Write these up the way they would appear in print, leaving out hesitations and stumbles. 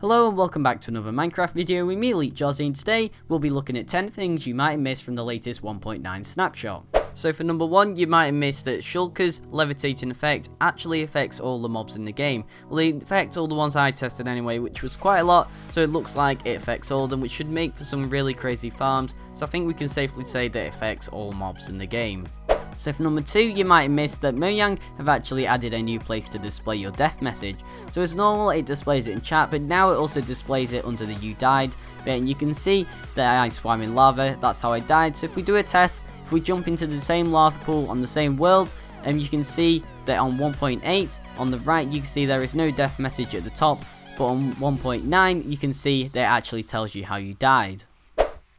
Hello and welcome back to another Minecraft video with me, Elite Jozzy, and today we'll be looking at 10 things you might have missed from the latest 1.9 snapshot. So for number 1, you might have missed that Shulker's levitating effect actually affects all the mobs in the game. Well, it affects all the ones I tested anyway, which was quite a lot, so it looks like it affects all of them, which should make for some really crazy farms, so I think we can safely say that it affects all mobs in the game. So for number 2, you might have missed that Mojang have actually added a new place to display your death message. So as normal, it displays it in chat, but now it also displays it under the you died bit, and you can see that I swam in lava. That's how I died. So if we do a test, if we jump into the same lava pool on the same world, you can see that on 1.8 on the right, you can see there is no death message at the top, but on 1.9 you can see that it actually tells you how you died.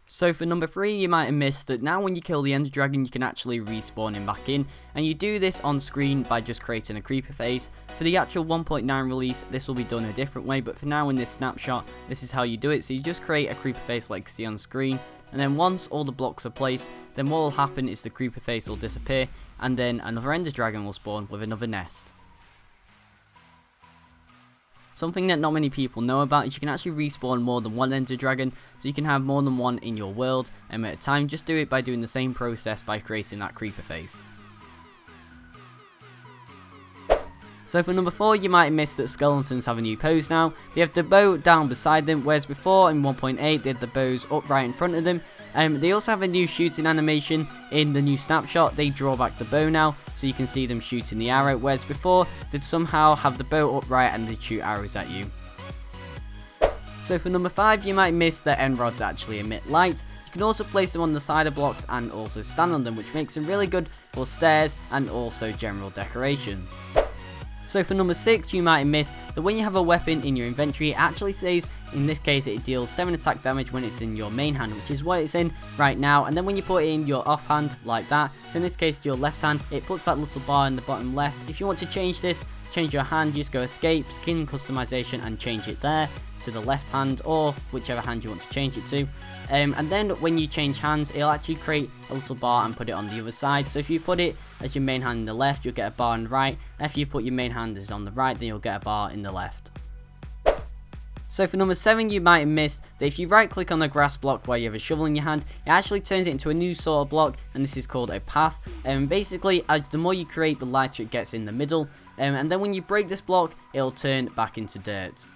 So for number 3, you might have missed that now when you kill the Ender Dragon, you can actually respawn him back in, and you do this on screen by just creating a creeper face. For the actual 1.9 release, this will be done a different way, but for now in this snapshot, this is how you do it. So you just create a creeper face like you see on screen, and then once all the blocks are placed, then what will happen is the creeper face will disappear, and then another Ender Dragon will spawn with another nest. Something that not many people know about is you can actually respawn more than one Ender Dragon, so you can have more than one in your world at a time. Just do it by doing the same process by creating that creeper face. So for number 4, you might have missed that skeletons have a new pose now. They have the bow down beside them, whereas before in 1.8 they had the bows up right in front of them. They also have a new shooting animation in the new snapshot. They draw back the bow now, so you can see them shooting the arrow, whereas before they'd somehow have the bow upright and they'd shoot arrows at you. So for number 5, you might miss that end rods actually emit light. You can also place them on the side of blocks and also stand on them, which makes them really good for stairs and also general decoration. So for number 6, you might have missed that when you have a weapon in your inventory, it actually says, in this case, it deals 7 attack damage when it's in your main hand, which is what it's in right now. And then when you put it in your offhand like that, so in this case your left hand, it puts that little bar in the bottom left. If you want to change this, change your hand, just go escape, skin customization, and change it there to the left hand or whichever hand you want to change it to. And then when you change hands, it'll actually create a little bar and put it on the other side. So if you put it as your main hand in the left, you'll get a bar on the right. And if you put your main hand as on the right, then you'll get a bar in the left. So for number 7, you might have missed that if you right click on the grass block while you have a shovel in your hand, it actually turns it into a new sort of block, and this is called a path. Basically, the more you create, the lighter it gets in the middle, and then when you break this block, it'll turn back into dirt.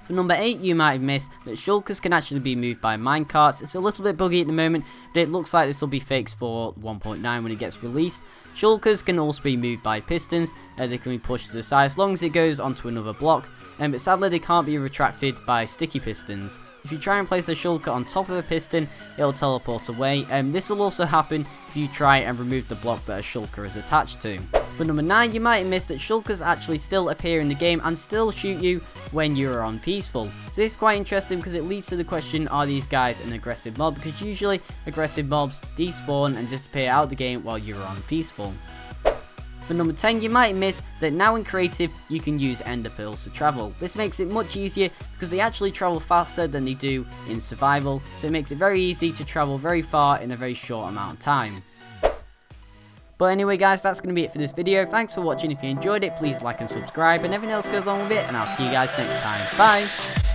For number 8, you might have missed that shulkers can actually be moved by minecarts. It's a little bit buggy at the moment, but it looks like this will be fixed for 1.9 when it gets released. Shulkers can also be moved by pistons. They can be pushed to the side as long as it goes onto another block, but sadly they can't be retracted by sticky pistons. If you try and place a shulker on top of a piston, it'll teleport away. This will also happen if you try and remove the block that a shulker is attached to. For number 9, you might have missed that shulkers actually still appear in the game and still shoot you when you are on peaceful. So this is quite interesting because it leads to the question, are these guys an aggressive mob? Because usually aggressive mobs despawn and disappear out of the game while you are on peaceful. For number 10, you might miss that now in creative you can use ender pearls to travel. This makes it much easier because they actually travel faster than they do in survival, so it makes it very easy to travel very far in a very short amount of time. But anyway guys, that's going to be it for this video. Thanks for watching. If you enjoyed it, please like and subscribe, and everything else goes along with it, and I'll see you guys next time. Bye!